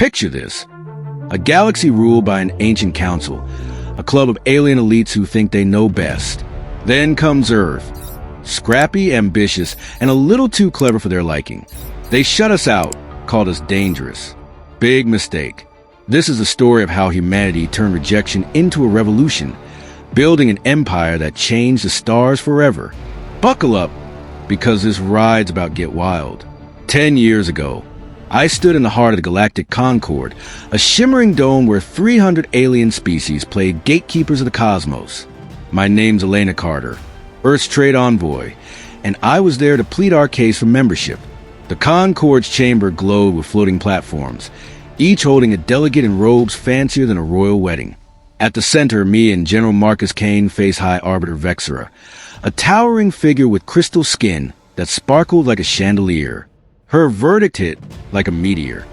Picture this. A galaxy ruled by an ancient council, a club of alien elites who think they know best. Then comes Earth. Scrappy, ambitious, and a little too clever for their liking. They shut us out, called us dangerous. Big mistake. This is the story of how humanity turned rejection into a revolution, building an empire that changed the stars forever. Buckle up, because this ride's about to get wild. 10 years ago, I stood in the heart of the Galactic Concord, a shimmering dome where 300 alien species played gatekeepers of the cosmos. My name's Elena Carter, Earth's trade envoy, and I was there to plead our case for membership. The Concord's chamber glowed with floating platforms, each holding a delegate in robes fancier than a royal wedding. At the center, me and General Marcus Kane face High Arbiter Vexera, a towering figure with crystal skin that sparkled like a chandelier. Her verdict hit like a meteor.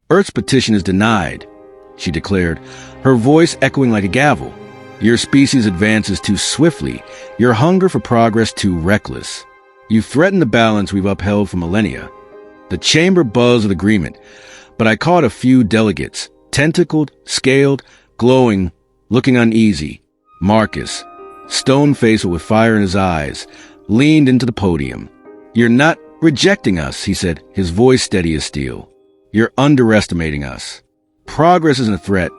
Earth's petition is denied, she declared, her voice echoing like a gavel. Your species advances too swiftly, your hunger for progress too reckless. You threaten the balance we've upheld for millennia. The chamber buzzed with agreement, but I caught a few delegates, tentacled, scaled, glowing, looking uneasy. Marcus, stone-faced with fire in his eyes, leaned into the podium. You're not rejecting us, he said, his voice steady as steel. You're underestimating us. Progress isn't a threat,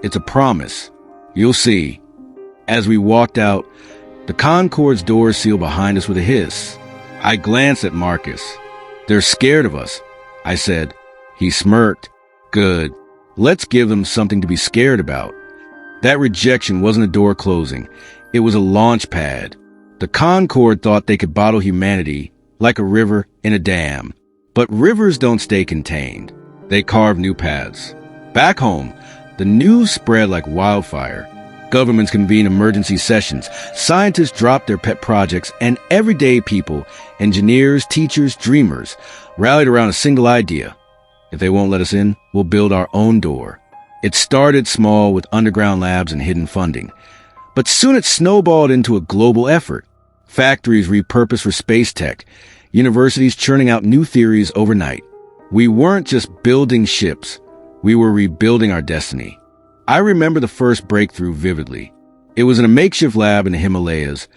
it's a promise. You'll see. As we walked out, the Concord's doors sealed behind us with a hiss. I glanced at Marcus. They're scared of us, I said. He smirked. Good. Let's give them something to be scared about. That rejection wasn't a door closing. It was a launch pad. The Concord thought they could bottle humanity like a river in a dam. But rivers don't stay contained. They carve new paths. Back home, the news spread like wildfire. Governments convene emergency sessions. Scientists drop their pet projects, and everyday people, engineers, teachers, dreamers, rallied around a single idea. If they won't let us in, we'll build our own door. It started small with underground labs and hidden funding. But soon it snowballed into a global effort. Factories repurposed for space tech. Universities churning out new theories overnight. We weren't just building ships. We were rebuilding our destiny. I remember the first breakthrough vividly. It was in a makeshift lab in the Himalayas,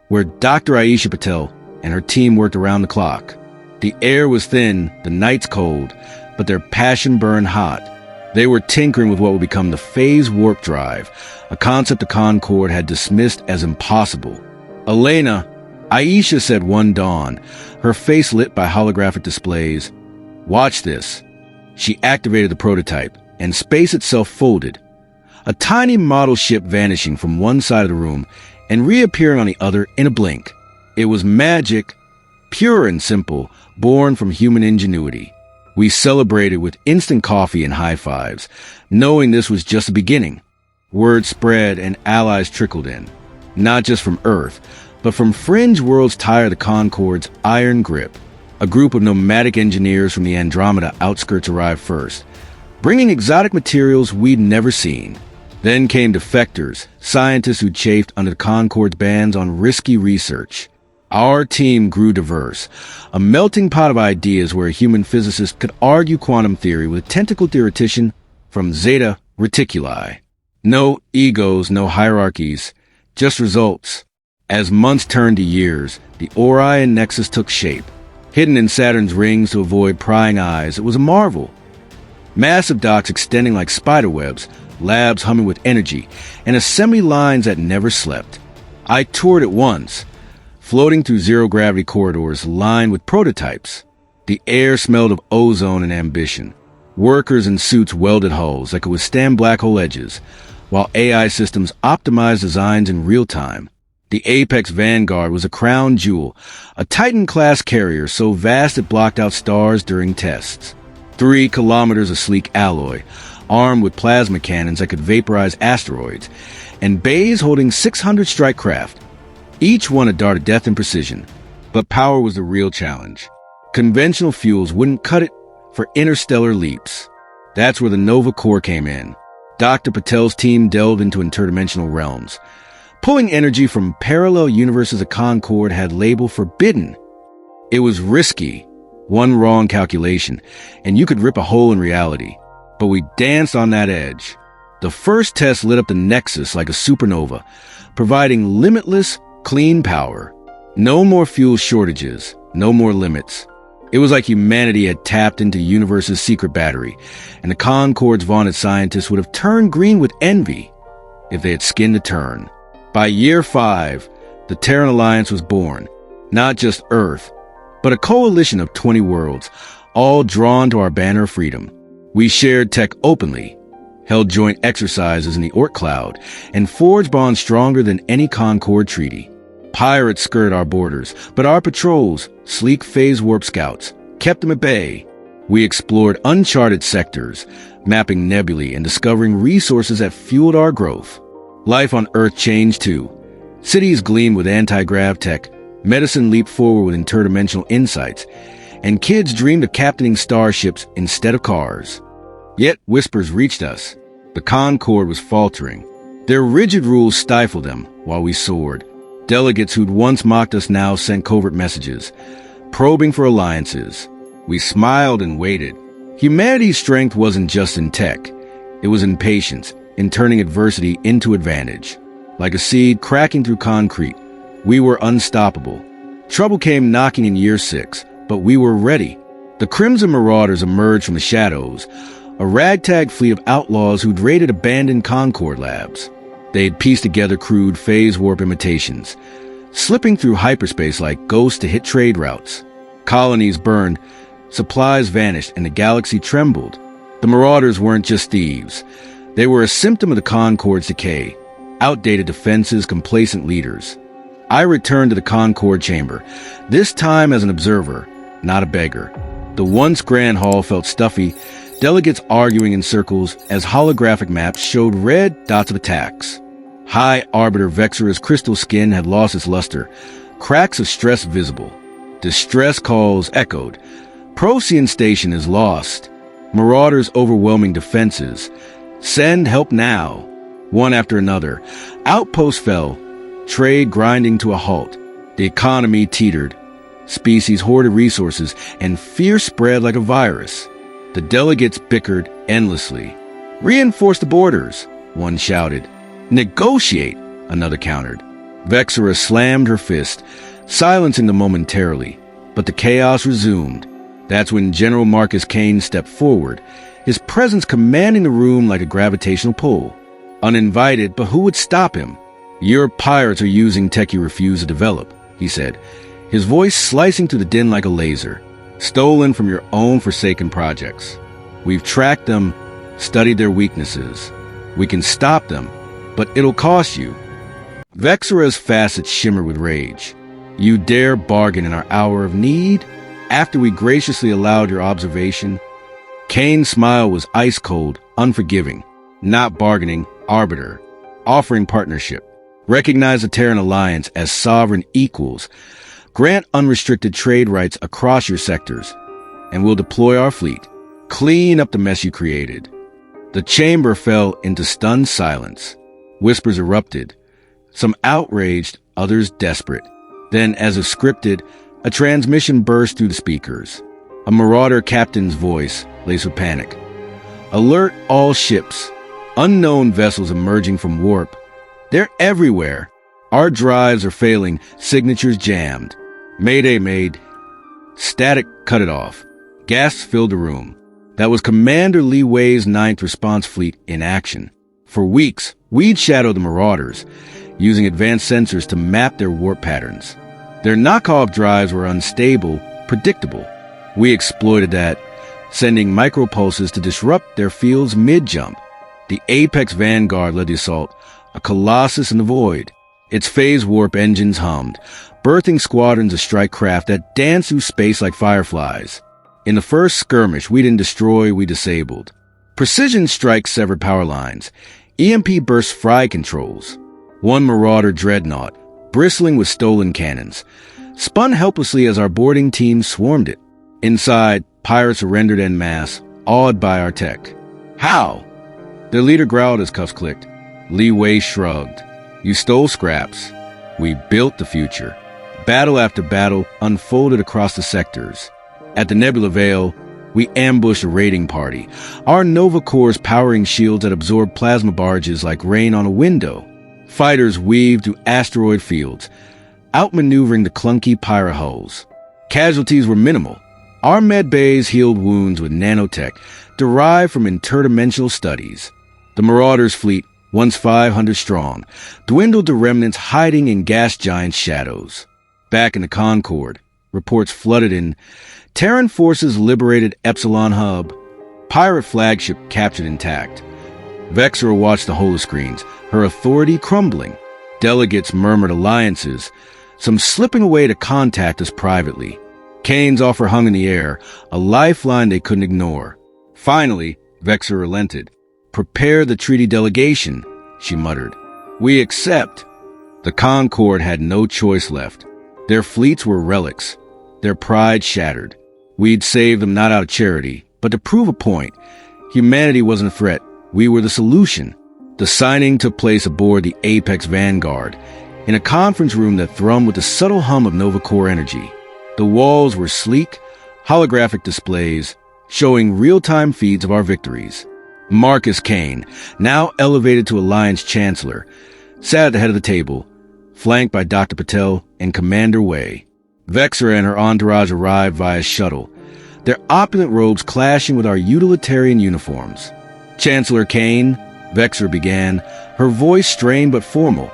where Dr. Aisha Patel and her team worked around the clock. The air was thin, the nights cold, but their passion burned hot. They were tinkering with what would become the phase warp drive, a concept the Concord had dismissed as impossible. Elena, Aisha said one dawn, her face lit by holographic displays. Watch this. She activated the prototype, and space itself folded. A tiny model ship vanishing from one side of the room and reappearing on the other in a blink. It was magic, pure and simple, born from human ingenuity. We celebrated with instant coffee and high fives, knowing this was just the beginning. Word spread and allies trickled in, not just from Earth, but from fringe worlds tired of the Concord's iron grip. A group of nomadic engineers from the Andromeda outskirts arrived first, bringing exotic materials we'd never seen. Then came defectors, scientists who chafed under the Concord's bans on risky research. Our team grew diverse, a melting pot of ideas where a human physicist could argue quantum theory with a tentacle theoretician from Zeta Reticuli. No egos, no hierarchies, just results. As months turned to years, the Orion Nexus took shape. Hidden in Saturn's rings to avoid prying eyes, it was a marvel. Massive docks extending like spiderwebs, labs humming with energy, and assembly lines that never slept. I toured it once, floating through zero-gravity corridors lined with prototypes. The air smelled of ozone and ambition. Workers in suits welded hulls that could withstand black hole edges, while AI systems optimized designs in real time. The Apex Vanguard was a crown jewel, a Titan-class carrier so vast it blocked out stars during tests. 3 kilometers of sleek alloy, armed with plasma cannons that could vaporize asteroids, and bays holding 600 strike craft. Each one a dart of death and precision. But power was the real challenge. Conventional fuels wouldn't cut it for interstellar leaps. That's where the Nova Core came in. Dr. Patel's team delved into interdimensional realms, pulling energy from parallel universes the Concord had labeled forbidden. It was risky. One wrong calculation, and you could rip a hole in reality. but we danced on that edge. The first test lit up the Nexus like a supernova, providing limitless, clean power. No more fuel shortages, no more limits. It was like humanity had tapped into the universe's secret battery, and the Concord's vaunted scientists would have turned green with envy if they had skinned a turn. By year 5, the Terran Alliance was born. Not just Earth, but a coalition of 20 worlds, all drawn to our banner of freedom. We shared tech openly, held joint exercises in the Oort Cloud, and forged bonds stronger than any Concord treaty. Pirates skirted our borders, but our patrols, sleek phase warp scouts, kept them at bay. We explored uncharted sectors, mapping nebulae and discovering resources that fueled our growth. Life on Earth changed too. Cities gleamed with anti-grav tech, medicine leaped forward with interdimensional insights, and kids dreamed of captaining starships instead of cars. Yet whispers reached us. The Concord was faltering. Their rigid rules stifled them while we soared. Delegates who'd once mocked us now sent covert messages, probing for alliances. We smiled and waited. Humanity's strength wasn't just in tech. It was in patience, in turning adversity into advantage. Like a seed cracking through concrete, we were unstoppable. Trouble came knocking in year 6, but we were ready. The Crimson Marauders emerged from the shadows, a ragtag fleet of outlaws who'd raided abandoned Concord labs. They had pieced together crude phase warp imitations, slipping through hyperspace like ghosts to hit trade routes. Colonies burned, supplies vanished, and the galaxy trembled. The Marauders weren't just thieves. They were a symptom of the Concord's decay. Outdated defenses, complacent leaders. I returned to the Concord chamber, this time as an observer, not a beggar. The once grand hall felt stuffy, delegates arguing in circles as holographic maps showed red dots of attacks. High Arbiter Vexera's crystal skin had lost its luster, cracks of stress visible. Distress calls echoed. Procyon Station is lost. Marauders' overwhelming defenses. Send help now. One after another. Outposts fell, trade grinding to a halt. The economy teetered. Species hoarded resources, and fear spread like a virus. The delegates bickered endlessly. Reinforce the borders, one shouted. Negotiate, another countered. Vexera slammed her fist, silencing them momentarily. But the chaos resumed. That's when General Marcus Kane stepped forward, his presence commanding the room like a gravitational pull. Uninvited, but who would stop him? Your pirates are using tech you refuse to develop, he said, his voice slicing through the din like a laser. Stolen from your own forsaken projects. We've tracked them, studied their weaknesses. We can stop them, but it'll cost you. Vexera's facets shimmered with rage. You dare bargain in our hour of need? After we graciously allowed your observation? Kane's smile was ice cold, unforgiving. Not bargaining, arbiter. Offering partnership. Recognize the Terran Alliance as sovereign equals. Grant unrestricted trade rights across your sectors. And we'll deploy our fleet. Clean up the mess you created. The chamber fell into stunned silence. Whispers erupted. Some outraged, others desperate. Then, as if scripted, a transmission burst through the speakers. A Marauder captain's voice, laced with panic. Alert all ships. Unknown vessels emerging from warp. They're everywhere. Our drives are failing, signatures jammed. Mayday made. Static cut it off. Gasps filled the room. That was Commander Lee Wei's 9th Response Fleet in action. For weeks, we'd shadowed the Marauders, using advanced sensors to map their warp patterns. Their knockoff drives were unstable, predictable. We exploited that, sending micropulses to disrupt their fields mid-jump. The Apex Vanguard led the assault, a colossus in the void. Its phase warp engines hummed, birthing squadrons of strike craft that danced through space like fireflies. In the first skirmish, we didn't destroy, we disabled. Precision strikes severed power lines. EMP burst fried controls. One Marauder dreadnought, bristling with stolen cannons, spun helplessly as our boarding team swarmed it. Inside, pirates surrendered en masse, awed by our tech. How? Their leader growled as cuffs clicked. Lee Wei shrugged. You stole scraps. We built the future. Battle after battle unfolded across the sectors. At the Nebula Veil, We ambushed a raiding party, our Nova cores powering shields that absorbed plasma barges like rain on a window. Fighters weaved through asteroid fields, outmaneuvering the clunky pyro hulls. Casualties were minimal. Our med bays healed wounds with nanotech derived from interdimensional studies. The Marauders' fleet, once 500 strong, dwindled to remnants hiding in gas giant shadows. Back in the Concord, reports flooded in. Terran forces liberated Epsilon Hub. Pirate flagship captured intact. Vexra watched the holoscreens, her authority crumbling. Delegates murmured alliances, some slipping away to contact us privately. Kane's offer hung in the air, a lifeline they couldn't ignore. Finally, Vexra relented. "Prepare the treaty delegation," she muttered. "We accept." The Concord had no choice left. Their fleets were relics, their pride shattered. We'd saved them not out of charity, but to prove a point. Humanity wasn't a threat. We were the solution. The signing took place aboard the Apex Vanguard, in a conference room that thrummed with the subtle hum of Nova Core energy. The walls were sleek, holographic displays, showing real-time feeds of our victories. Marcus Kane, now elevated to Alliance Chancellor, sat at the head of the table, flanked by Dr. Patel and Commander Way. Vexra and her entourage arrived via shuttle, their opulent robes clashing with our utilitarian uniforms. "Chancellor Kane," Vexra began, her voice strained but formal,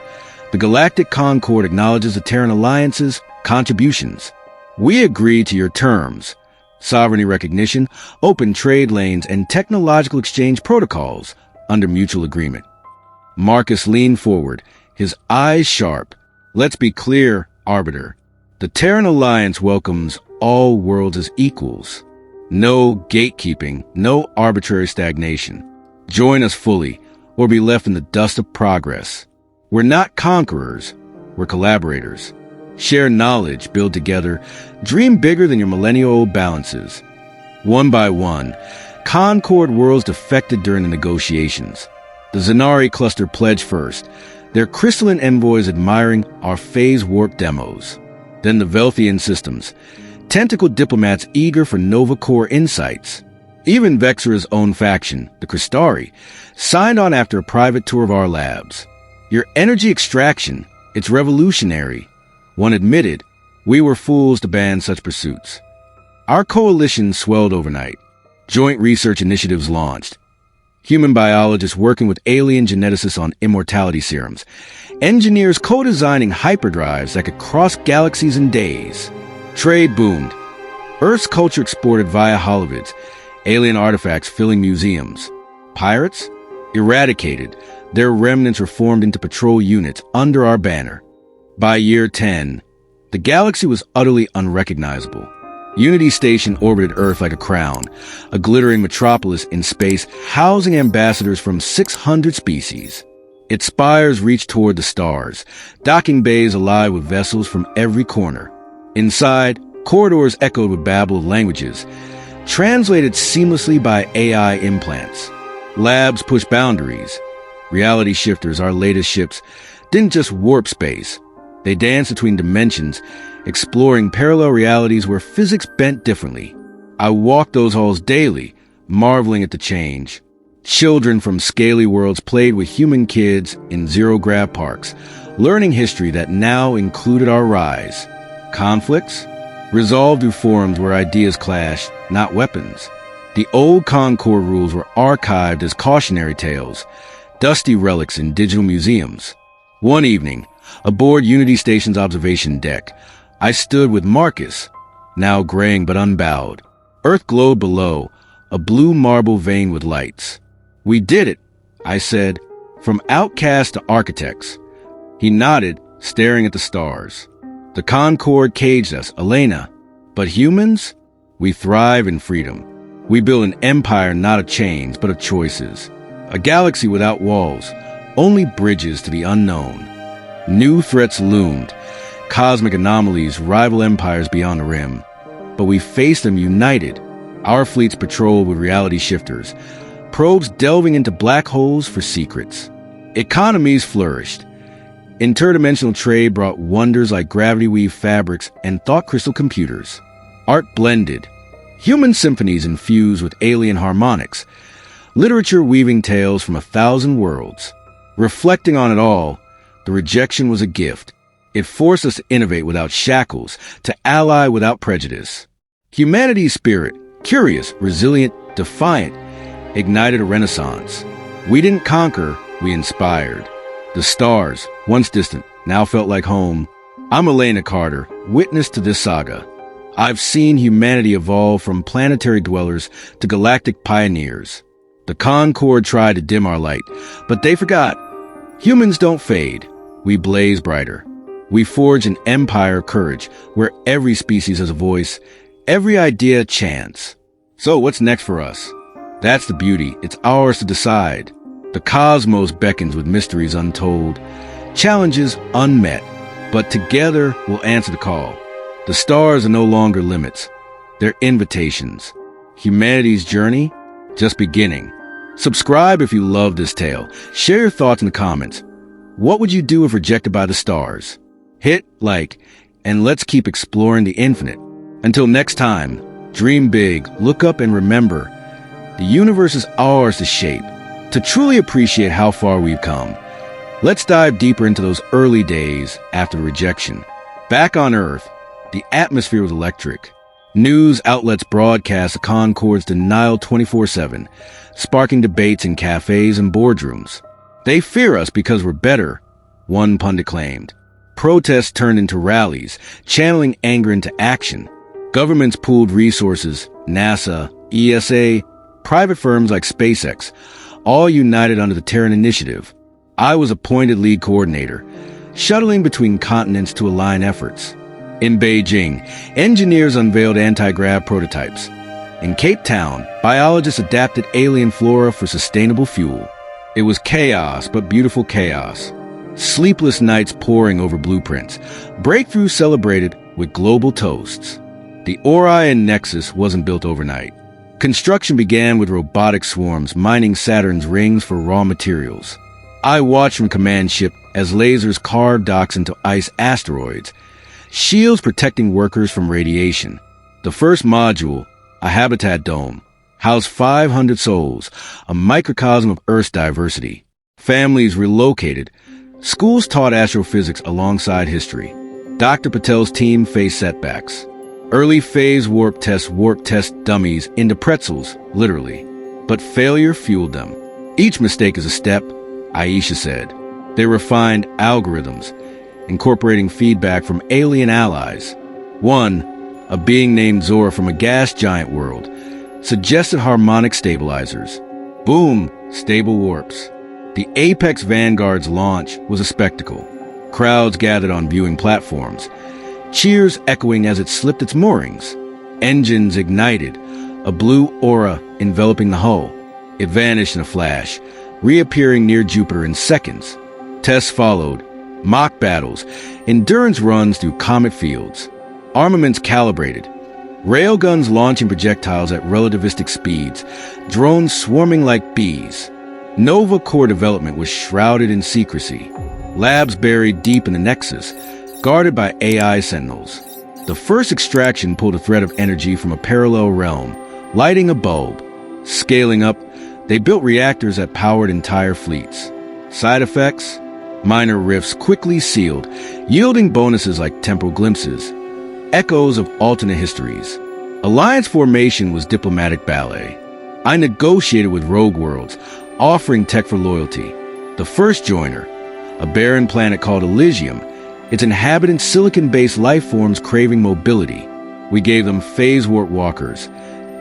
"the Galactic Concord acknowledges the Terran Alliance's contributions. We agree to your terms, sovereignty recognition, open trade lanes, and technological exchange protocols under mutual agreement." Marcus leaned forward, his eyes sharp. "Let's be clear, Arbiter. The Terran Alliance welcomes all worlds as equals. No gatekeeping, no arbitrary stagnation. Join us fully, or be left in the dust of progress. We're not conquerors, we're collaborators. Share knowledge, build together, dream bigger than your millennial-old balances." One by one, Concord worlds defected during the negotiations. The Zenari cluster pledged first, their crystalline envoys admiring our phase-warp demos. Then the Velthian systems, tentacled diplomats eager for Nova Core insights. Even Vexra's own faction, the Crystari, signed on after a private tour of our labs. "Your energy extraction, it's revolutionary." One admitted, "We were fools to ban such pursuits." Our coalition swelled overnight. Joint research initiatives launched. Human biologists working with alien geneticists on immortality serums. Engineers co-designing hyperdrives that could cross galaxies in days. Trade boomed. Earth's culture exported via holovids, alien artifacts filling museums. Pirates? Eradicated. Their remnants were formed into patrol units under our banner. By year 10, the galaxy was utterly unrecognizable. Unity Station orbited Earth like a crown, a glittering metropolis in space housing ambassadors from 600 species. Its spires reached toward the stars, docking bays alive with vessels from every corner. Inside, corridors echoed with babble of languages, translated seamlessly by AI implants. Labs pushed boundaries. Reality shifters, our latest ships, didn't just warp space. They danced between dimensions, exploring parallel realities where physics bent differently. I walked those halls daily, marveling at the change. Children from scaly worlds played with human kids in zero-grav parks, learning history that now included our rise. Conflicts? Resolved through forums where ideas clashed, not weapons. The old Concord rules were archived as cautionary tales, dusty relics in digital museums. One evening, aboard Unity Station's observation deck, I stood with Marcus, now graying but unbowed. Earth glowed below, a blue marble vein with lights. "We did it," I said, "from outcasts to architects." He nodded, staring at the stars. "The Concord caged us, Elena. But humans? We thrive in freedom. We build an empire not of chains, but of choices. A galaxy without walls, only bridges to the unknown." New threats loomed. Cosmic anomalies rival empires beyond the rim. But we faced them united. Our fleets patrolled with reality shifters, probes delving into black holes for secrets. Economies flourished. Interdimensional trade brought wonders like gravity-weave fabrics and thought crystal computers. Art blended. Human symphonies infused with alien harmonics. Literature weaving tales from 1,000 worlds. Reflecting on it all, the rejection was a gift. It forced us to innovate without shackles, to ally without prejudice. Humanity's spirit, curious, resilient, defiant, ignited a renaissance. We didn't conquer, we inspired. The stars, once distant, now felt like home. I'm Elena Carter, witness to this saga. I've seen humanity evolve from planetary dwellers to galactic pioneers. The Concord tried to dim our light, but they forgot. Humans don't fade. We blaze brighter. We forge an empire of courage where every species has a voice, every idea a chance. So what's next for us? That's the beauty. It's ours to decide. The cosmos beckons with mysteries untold, challenges unmet, but together we'll answer the call. The stars are no longer limits. They're invitations. Humanity's journey, just beginning. Subscribe if you love this tale. Share your thoughts in the comments. What would you do if rejected by the stars? Hit like, and let's keep exploring the infinite. Until next time, dream big, look up, and remember, the universe is ours to shape, to truly appreciate how far we've come. Let's dive deeper into those early days after rejection. Back on Earth, the atmosphere was electric. News outlets broadcast the Concord's denial 24/7, sparking debates in cafes and boardrooms. They fear us because we're better, one pundit claimed. Protests turned into rallies, channeling anger into action. Governments pooled resources, NASA, ESA, private firms like SpaceX, all united under the Terran Initiative. I was appointed lead coordinator, shuttling between continents to align efforts. In Beijing, engineers unveiled anti-grav prototypes. In Cape Town, biologists adapted alien flora for sustainable fuel. It was chaos, but beautiful chaos. Sleepless nights poring over blueprints. Breakthroughs celebrated with global toasts. The Orion Nexus wasn't built overnight. Construction began with robotic swarms mining Saturn's rings for raw materials. I watched from command ship as lasers carved docks into ice asteroids, shields protecting workers from radiation. The first module, a habitat dome, housed 500 souls, a microcosm of Earth's diversity. Families relocated. Schools taught astrophysics alongside history. Dr. Patel's team faced setbacks. Early phase warp test dummies into pretzels, literally. But failure fueled them. Each mistake is a step, Aisha said. They refined algorithms, incorporating feedback from alien allies. One, a being named Zora from a gas giant world, suggested harmonic stabilizers. Boom, stable warps. The Apex Vanguard's launch was a spectacle. Crowds gathered on viewing platforms, cheers echoing as it slipped its moorings. Engines ignited, a blue aura enveloping the hull. It vanished in a flash, reappearing near Jupiter in seconds. Tests followed, mock battles, endurance runs through comet fields. Armaments calibrated, railguns launching projectiles at relativistic speeds, drones swarming like bees. Nova core development was shrouded in secrecy. Labs buried deep in the Nexus, guarded by AI sentinels. The first extraction pulled a thread of energy from a parallel realm, lighting a bulb. Scaling up, they built reactors that powered entire fleets. Side effects? Minor rifts quickly sealed, yielding bonuses like temporal glimpses, echoes of alternate histories. Alliance formation was diplomatic ballet. I negotiated with rogue worlds, offering tech for loyalty. The first joiner, a barren planet called Elysium, its inhabitants silicon-based life forms craving mobility. We gave them phase warp walkers.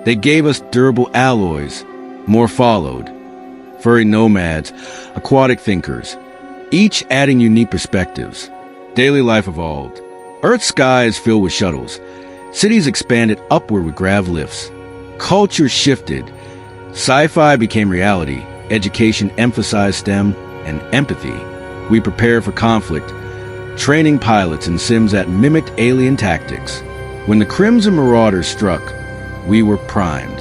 They gave us durable alloys. More followed. Furry nomads, aquatic thinkers, each adding unique perspectives. Daily life evolved. Earth's sky is filled with shuttles. Cities expanded upward with grav lifts. Culture shifted. Sci-fi became reality. Education emphasized STEM and empathy. We prepared for conflict, training pilots in sims that mimicked alien tactics. When the Crimson Marauders struck, we were primed.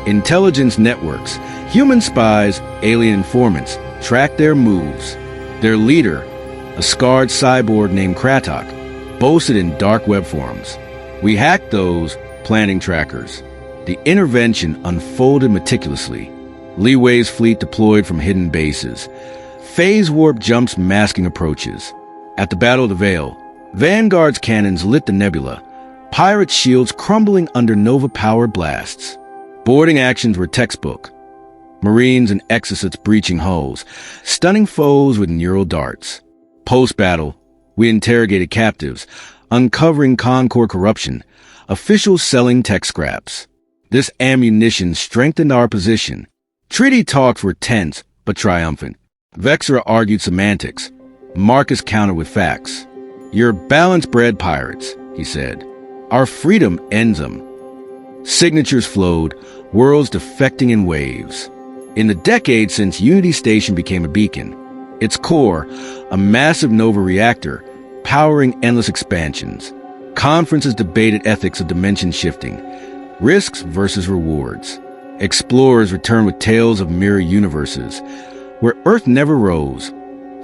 Intelligence networks, human spies, alien informants, tracked their moves. Their leader, a scarred cyborg named Kratok, boasted in dark web forums. We hacked those, planting trackers. The intervention unfolded meticulously. Leeway's fleet deployed from hidden bases. Phase warp jumps masking approaches. At the Battle of the Veil, Vanguard's cannons lit the nebula, pirate shields crumbling under nova-powered blasts. Boarding actions were textbook. Marines and exocets breaching hulls, stunning foes with neural darts. Post-battle, we interrogated captives, uncovering Concord corruption, officials selling tech scraps. This ammunition strengthened our position. Treaty talks were tense but triumphant. Vexra argued semantics. Marcus countered with facts. "You're balance-bred pirates," he said. "Our freedom ends them." Signatures flowed, worlds defecting in waves. In the decade since Unity Station became a beacon, its core, a massive nova reactor, powering endless expansions. Conferences debated ethics of dimension shifting, risks versus rewards. Explorers returned with tales of mirror universes, where Earth never rose,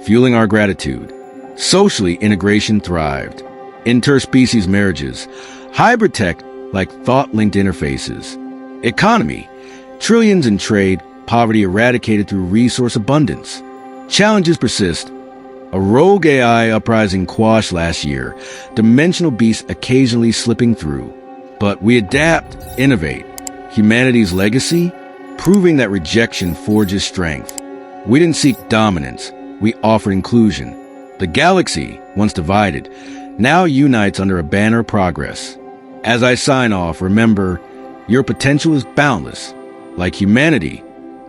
fueling our gratitude. Socially, integration thrived. Interspecies marriages, hybrid tech like thought-linked interfaces. Economy, trillions in trade, poverty eradicated through resource abundance. Challenges persist. A rogue AI uprising quashed last year, dimensional beasts occasionally slipping through. But we adapt, innovate. Humanity's legacy, proving that rejection forges strength. We didn't seek dominance, we offered inclusion. The galaxy, once divided, now unites under a banner of progress. As I sign off, remember, your potential is boundless. Like humanity,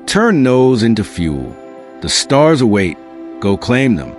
turn no's into fuel. The stars await, go claim them.